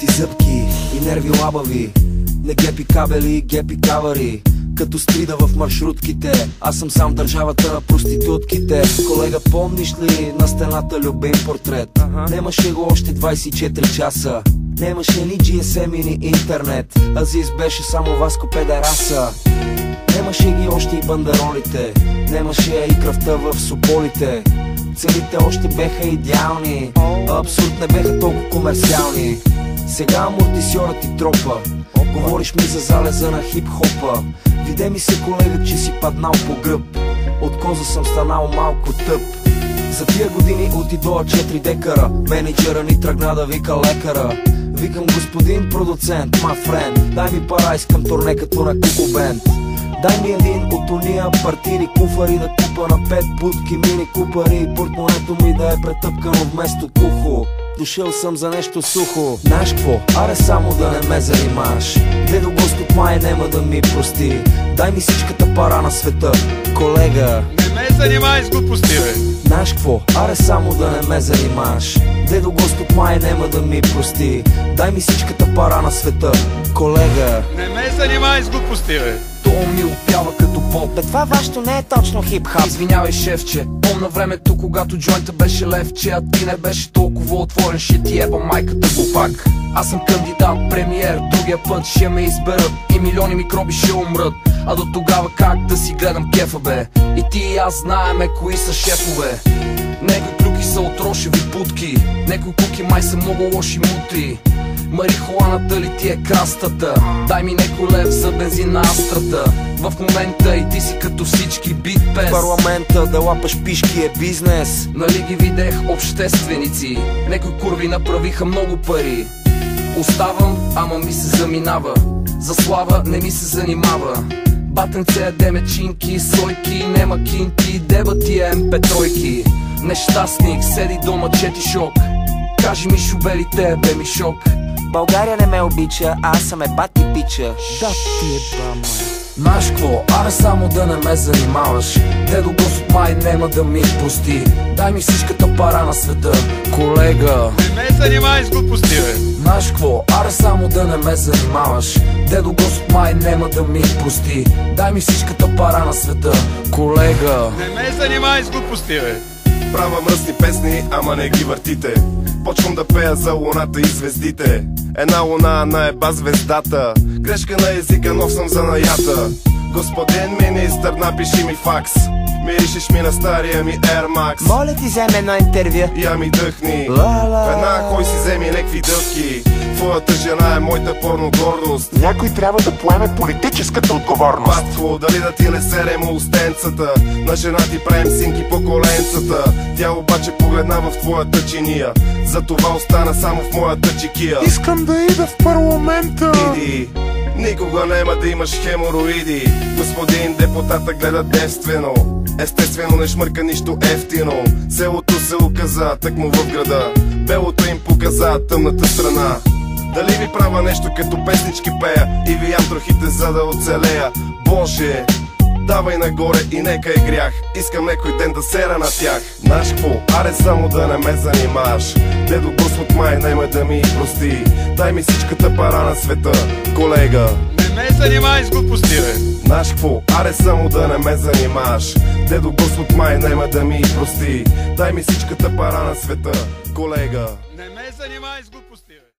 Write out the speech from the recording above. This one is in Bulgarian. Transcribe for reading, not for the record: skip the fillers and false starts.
ти зъбки и нерви лабави. Не гепи кабели, гепи кавари. Като стрида в маршрутките, аз съм сам държавата на проститутките. Колега, помниш ли на стената любим портрет? Немаше го още 24 часа. Немаше ни GSM и ни интернет. Азис беше само Васко педераса. Немаше ги още и бандеролите. Немаше и кръвта в сополите. Целите още беха идеални. Абсурд не беха толкова комерциални. Сега амортисьорът ти тропа. Говориш ми за залеза на хип-хопа. Виде ми се, колега, че си паднал по гръб. От коза съм станал малко тъп. За тия години отидоа 4 декара. Менеджера ни тръгна да вика лекара. Викам: господин продуцент, my friend, дай ми пара, искам турне като на Куко Бенд. Дай ми един от уния партийни куфари да купа на 5 будки мини купари и портмонето ми да е претъпкано вместо кухо. Дошъл съм за нещо сухо. Знаеш кво? Аре само да не ме занимаш. Дедо Господ май нема да ми прости. Дай ми всичката пара на света, колега. Не ме занимай с глупости, бе. Знаеш кво? Аре само да не ме занимаш. Дедо Господ май нема да ми прости. Дай ми всичката пара на света, колега. Не ме занимай с глупости, бе. То ми опява като поп. Бе, това вашето не е точно хип-хоп. Извинявай, шефче, помна времето, когато джойнта беше левче, а ти не беше толкова отворен. Ще ти еба майката глупак. Аз съм кандидат премиер, другия път ще ме изберат и милиони микроби ще умрат. А до тогава как да си гледам кефа, бе? И ти и аз знаеме кои са шефове. Некои клюки са от рошеви путки, некои куки май са много лоши мутри. Марихуаната ли ти е крастата? Дай ми некой лев за бензин на астрата. В момента и ти си като всички битпес. Парламента да лапаш пишки е бизнес. Нали ги видех общественици? Некои курви направиха много пари. Оставам, ама ми се заминава. За слава не ми се занимава. Батенце яде мечинки, сойки, нема кинти, деба ти е МП3. Нещастник, седи дома, чети шок. Кажи ми шубелите, бе ми шок. България не ме обича, аз съм бати пича. Да ти е бама. Знаеш кво? Аре само да не ме занимаваш. Дедо Господ май нема да ми прости. Дай ми всичката пара на света, колега. Не ме занимай с глупости, бе. Знаеш кво? Аре само да не ме занимаваш. Дедо Господ май нема да ми прости. Дай ми всичката пара на света, колега. Не ме занимай с глупости, бе. Правя мръсни песни, ама не ги въртите. Почвам да пея за луната и звездите. Една луна наеба звездата. Грешка на езика, но съм занаята. Господин министър, напиши ми факс. Миришеш ми на стария ми Air Max. Моля ти, вземе едно интервю. Я ми дъхни. Ла-ла. Веднага кой си вземи лекви дъвки. Твоята жена е моята порно гордост. Някой трябва да поеме политическата отговорност. Батко, дали да ти не серем устенцата. На жена ти правим синки по коленцата. Тя обаче погледна в твоята чиния. Затова остана само в моята чекия. Искам да ида в парламента. Иди, никога няма да имаш хемороиди. Господин депутата гледа девствено. Естествено не шмърка нищо ефтино. Селото се оказа тъкмо в града. Белото им показа тъмната страна. Дали ви правя нещо като песнички пея и виям трохите за да оцелея? Боже, давай нагоре и нека е грях. Искам некой ден да сера на тях. Знаеш кво? Аре само да не ме занимаш. Дедо Господ май нема да ми прости. Дай ми всичката пара на света, колега. Не ме занимай с глупости, бе. Знаеш кво? Аре само да не ме занимаш. Дедо Господ май нема да ми прости. Дай ми всичката пара на света, колега. Не ме занимай с глупости, бе.